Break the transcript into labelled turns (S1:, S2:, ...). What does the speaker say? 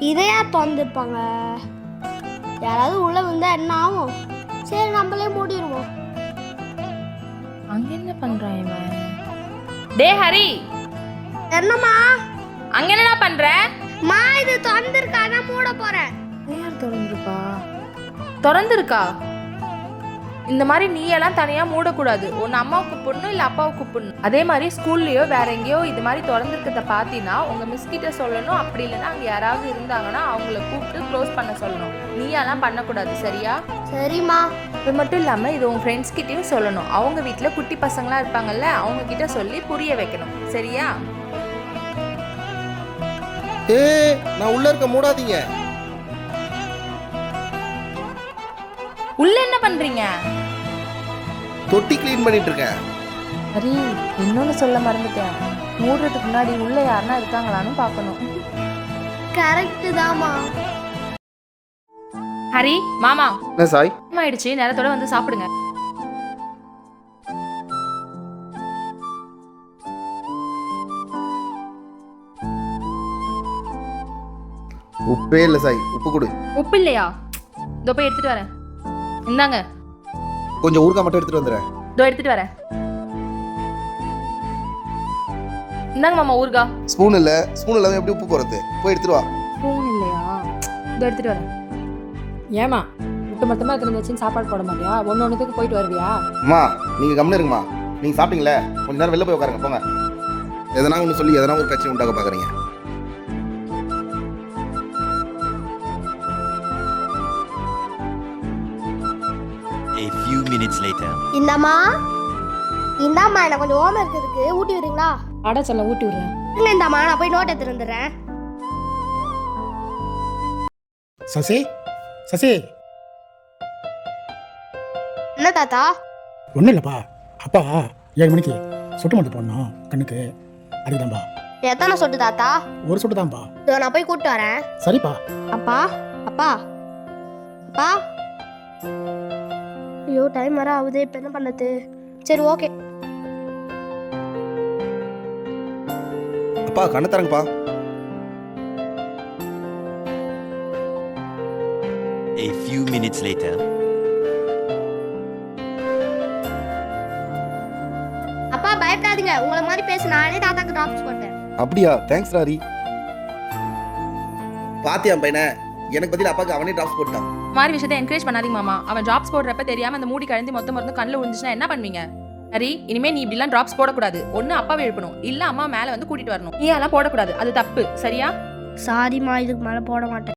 S1: இதையா திறந்துருப்பாங்க? யாராவது உள்ள வந்தா என்ன ஆகும்? சரி நம்மளே மூடிடுவோம்.
S2: அங்க என்ன பண்றான் இவன்? டே ஹரி,
S1: என்னம்மா?
S2: அங்க என்னடா பண்ற?
S1: மா இது திறந்துருக்கா, நான் மூட போறேன்.
S2: யார் திறந்துருக்கா? திறந்துருக்கா? இந்த மாதிரி நீ எல்லாம் தனியா மூடக்கூடாது. ஒன்னு அம்மாவை கூப்பிடணும் இல்ல அப்பாவை கூப்பிடணும். அதே மாதிரி ஸ்கூல்லயோ வேற எங்கேயோ இது மாதிரி திறந்துருக்கிறத பாத்தீங்கன்னா உங்க மிஸ் கிட்ட சொல்லணும். அப்படி இல்லைன்னா அங்க யாராவது இருந்தாங்கன்னா அவங்கள கூப்பிட்டு க்ளோஸ் பண்ண சொல்லணும். நீ எல்லாம் பண்ணக்கூடாது, சரியா?
S1: சரிம்மா.
S2: இது மட்டும் இல்லாம இது உங்க ஃப்ரெண்ட்ஸ் கிட்டயும் சொல்லணும். அவங்க வீட்டுல குட்டி பசங்களா இருப்பாங்கல்ல, அவங்க கிட்ட சொல்லி புரிய வைக்கணும், சரியா?
S3: நான் உள்ள இருக்க மூடாதீங்க.
S2: உள்ள என்ன பண்றீங்க?
S3: தொட்டி க்ளீன் பண்ணிட்டு இருக்கேன்.
S2: ஹரி, இன்னொன்னு சொல்ல மறந்துட்டேன். மூடுறதுக்கு முன்னாடி உள்ள யாருன்னா இருக்காங்களான்னு பார்க்கணும்.
S1: கரெக்ட் தாமா.
S2: ஹரி மாமா,
S3: என்ன சாய்?
S2: ஆயிடுச்சு, நேரத்தோட வந்து சாப்பிடுங்க.
S3: உப்பே இல்லை சாய், உப்பு கொடு.
S2: உப்பு இல்லையா? இதோ போய் எடுத்துட்டு வரேன். இந்தாங்க.
S3: கொஞ்சம் ஊறுகாய் மட்டும் எடுத்துட்டு வந்துடுறேன்.
S2: இதோ எடுத்துட்டு வரேன். இந்தாங்க மாமா ஊறுகா.
S3: ஸ்பூன் இல்லை, ஸ்பூன் இல்லாமல் எப்படி உப்பு போகிறது? போய் எடுத்துட்டு வா.
S2: ஸ்பூன் இல்லையா? இதோ எடுத்துட்டு வரேன்.
S4: ஏமா முட்டை மொத்தமாக எடுத்துட்டு வச்சு சாப்பாடு போட மாட்டியா? ஒன்றுக்கு போயிட்டு வருவியா?
S3: அம்மா நீங்கள் கம்முன்னு இருங்கம்மா. நீங்கள் சாப்பிட்டீங்களே, கொஞ்ச நேரம் வெளில போய் உட்காருங்க போங்க. எதனா ஒன்று சொல்லி எதனா ஒரு பிரச்சனை உண்டாக்க பார்க்குறீங்க.
S5: A few minutes later.
S1: இந்தாம்மா, இந்தாம்மா, எனக்கு கொஞ்சம் ஹோம் ஒர்க் இருக்கு, ஊட்டி விடுறீங்களா?
S4: அடை சொல்ல ஊட்டி விடுறேன்.
S1: இல்லை இந்தாம்மா, நான் போய் நோட் எடுத்துட்டு வந்துடுறேன்.
S6: சசி, சசி.
S1: என்ன தாத்தா?
S6: ஒன்றும் இல்லைப்பா, அப்பா 7 மணிக்கு சொட்டு மருந்து போடணும் கண்ணுக்கு, அதுதான்ப்பா.
S1: எத்தனை சொட்டு தாத்தா?
S6: ஒரு சொட்டு தான்ப்பா.
S1: இதோ நான் போய் கூப்பிட்டு வரேன்.
S6: சரிப்பா.
S1: அப்பா, அப்பா, அப்பா. ஐயோ டைம் வர ஆகுது, இப்போ என்ன பண்ணது? சரி ஓகே.
S3: அப்பா கண்ணை தரங்கப்பா.
S5: A few minutes later.
S1: அப்பா பயப்படாதீங்க, உங்களை மாதிரி பேச நானே தாத்தாக்கு ட்ராப்ஸ் போட்டேன்.
S3: அப்படியா? தேங்க்ஸ் ராரி. பாத்தியா பையனை, எனக்கு பதில் அப்பாவுக்கு அவனே டிராப்ஸ் போட்டான்.
S2: மாதிரி விஷயத்தை என்கரேஜ் பண்ணாதீங்க மாமா. அவன் ட்ராப்ஸ் போடுறப்ப தெரியாம அந்த மூடி கழந்து மொத்த மருந்து கண்ணில் விழுந்துச்சுன்னா என்ன பண்ணுவீங்க? ஹரி, இனிமே நீ இப்படிலாம் ட்ராப்ஸ் போடக்கூடாது. ஒன்னு அப்பாவை எழுப்பணும், இல்ல அம்மா மேல வந்து கூட்டிட்டு வரணும். நீ எல்லாம் போடக்கூடாது, அது தப்பு, சரியா?
S1: சாரிம்மா, இதுக்கு மேலே போட மாட்டேன்.